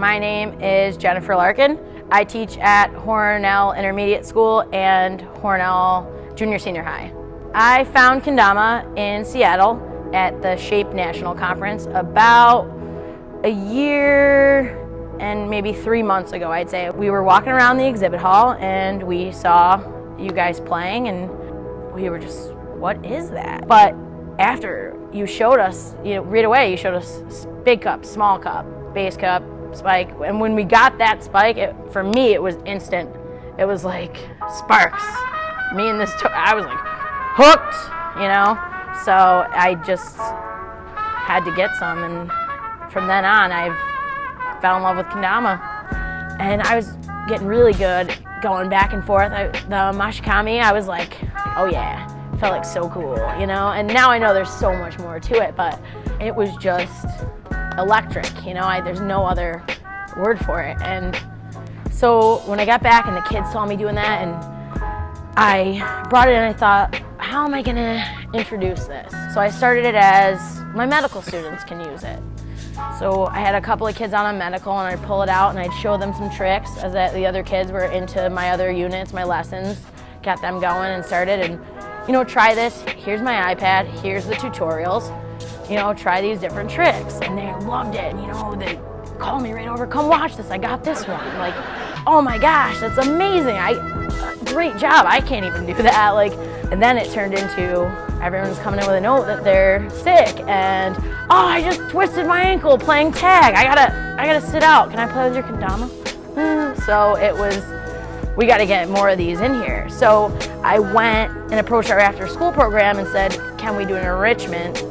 My name is Jenn Larkin. I teach at Hornell Intermediate School and Hornell Junior Senior High. I found Kendama in Seattle at the SHAPE National Conference about a year and maybe 3 months ago, I'd say. We were walking around the exhibit hall and we saw you guys playing and we were just, what is that? But after you showed us, right away you showed us big cup, small cup, base cup, spike. And when we got that spike, for me it was instant. It was like sparks. Me and this, I was like hooked, So I just had to get some, and from then on I fell in love with Kendama. And I was getting really good going back and forth. The mashikami, I was like, oh yeah, felt like so cool, And now I know there's so much more to it, but it was just electric, there's no other word for it. And so when I got back and the kids saw me doing that, and I brought it in, I thought, how am I gonna introduce this? So I started it as my medical students can use it. So I had a couple of kids on a medical, and I'd pull it out and I'd show them some tricks as the other kids were into my other units, my lessons, got them going and started. And try this, here's my iPad, here's the tutorials, try these different tricks. And they loved it, and they called me right over, come watch this, I got this one. Like, oh my gosh, that's amazing, great job, I can't even do that. And then it turned into everyone's coming in with a note that they're sick, and oh, I just twisted my ankle playing tag, I gotta sit out, can I play with your Kendama? So it was, we got to get more of these in here. So I went and approached our after school program and said, can we do an enrichment?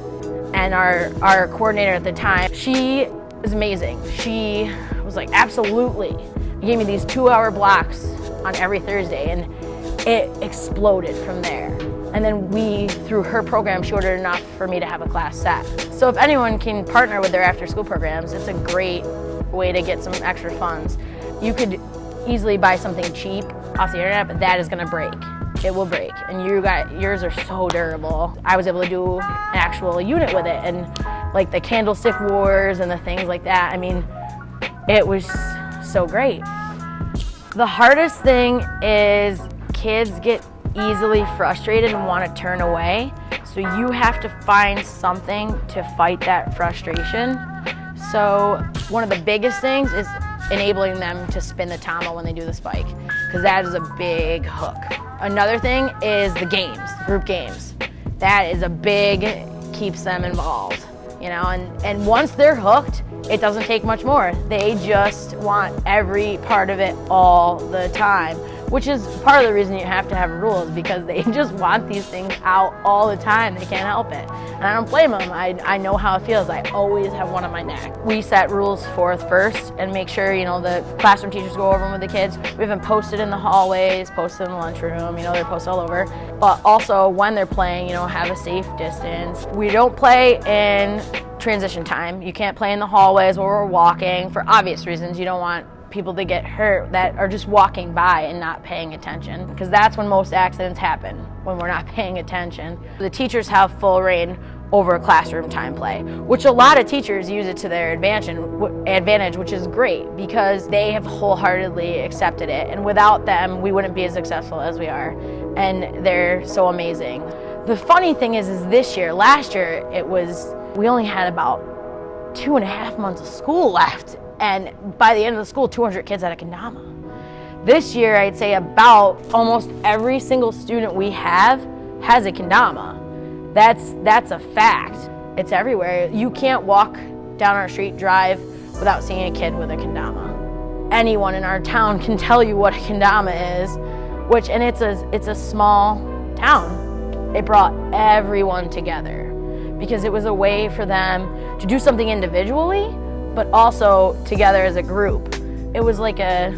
And our coordinator at the time, she is amazing. She was like, absolutely. He gave me these 2-hour blocks on every Thursday, and it exploded from there. And then through her program, she ordered enough for me to have a class set. So if anyone can partner with their after school programs, it's a great way to get some extra funds. You could easily buy something cheap off the internet, but that is gonna break. It will break, and yours are so durable. I was able to do an actual unit with it, and like the candlestick wars and the things like that. I mean, it was so great. The hardest thing is kids get easily frustrated and want to turn away, so you have to find something to fight that frustration. So one of the biggest things is enabling them to spin the tama when they do the spike, because that is a big hook. Another thing is the games, group games. That is a big, keeps them involved, and once they're hooked, it doesn't take much more. They just want every part of it all the time, which is part of the reason you have to have rules, because they just want these things out all the time. They can't help it. And I don't blame them. I know how it feels. I always have one on my neck. We set rules forth first and make sure, the classroom teachers go over them with the kids. We have them posted in the hallways, posted in the lunchroom, they're posted all over. But also when they're playing, have a safe distance. We don't play in transition time. You can't play in the hallways where we're walking for obvious reasons. You don't want people to get hurt that are just walking by and not paying attention, because that's when most accidents happen, when we're not paying attention. The teachers have full reign over classroom time play, which a lot of teachers use it to their advantage, which is great, because they have wholeheartedly accepted it, and without them we wouldn't be as successful as we are, and they're so amazing. The funny thing is last year we only had about 2.5 months of school left, and by the end of the school, 200 kids had a Kendama. This year, I'd say about almost every single student we have has a Kendama. That's a fact. It's everywhere. You can't walk down our street, drive, without seeing a kid with a Kendama. Anyone in our town can tell you what a Kendama is, and it's a small town. It brought everyone together, because it was a way for them to do something individually, but also together as a group. It was like a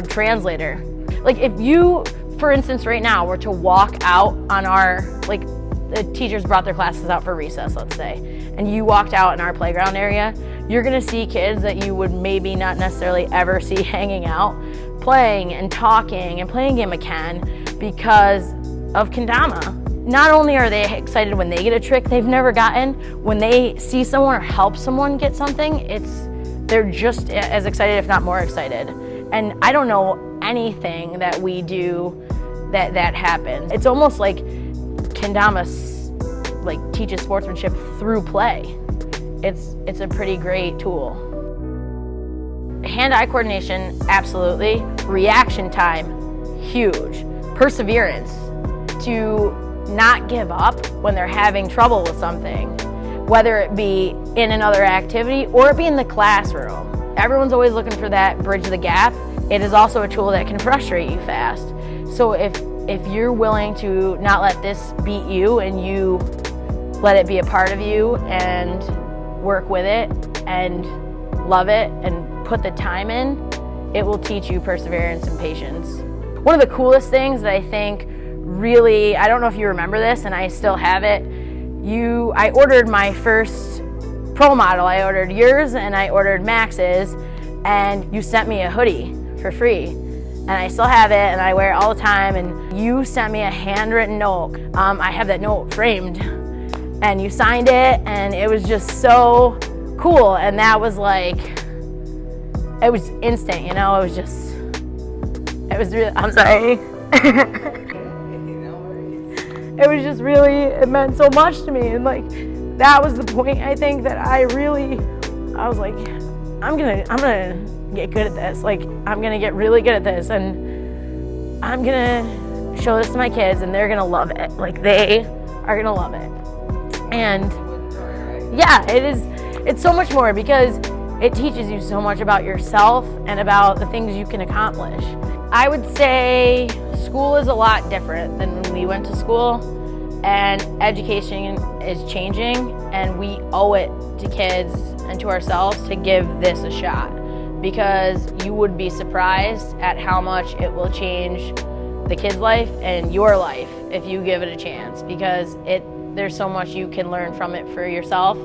translator. Like if you, for instance, right now were to walk out on the teachers brought their classes out for recess, let's say, and you walked out in our playground area, you're gonna see kids that you would maybe not necessarily ever see hanging out, playing and talking and playing a game of Ken because of Kendama. Not only are they excited when they get a trick they've never gotten, when they see someone or help someone get something, they're just as excited, if not more excited. And I don't know anything that we do that happens. It's almost like Kendamas like teaches sportsmanship through play. It's a pretty great tool. Hand-eye coordination, absolutely. Reaction time, huge. Perseverance, to not give up when they're having trouble with something, whether it be in another activity or it be in the classroom. Everyone's always looking for that bridge the gap. It is also a tool that can frustrate you fast. So if you're willing to not let this beat you and you let it be a part of you and work with it and love it and put the time in, it will teach you perseverance and patience. One of the coolest things that I think really, I don't know if you remember this, and I still have it, I ordered my first pro model. I ordered yours and I ordered Max's, and you sent me a hoodie for free. And I still have it and I wear it all the time, and you sent me a handwritten note. I have that note framed, and you signed it, and it was just so cool. And that was like, it was instant, you know, it was really, I'm sorry. It was just really, it meant so much to me. And like, that was the point, I think, that I was like, I'm gonna get good at this. Like, I'm gonna get really good at this, and I'm gonna show this to my kids, and they're gonna love it. Like, they are gonna love it. And yeah, it's so much more, because it teaches you so much about yourself and about the things you can accomplish. I would say school is a lot different than when we went to school, and education is changing, and we owe it to kids and to ourselves to give this a shot, because you would be surprised at how much it will change the kid's life and your life if you give it a chance, because there's so much you can learn from it for yourself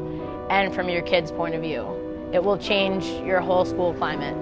and from your kid's point of view. It will change your whole school climate.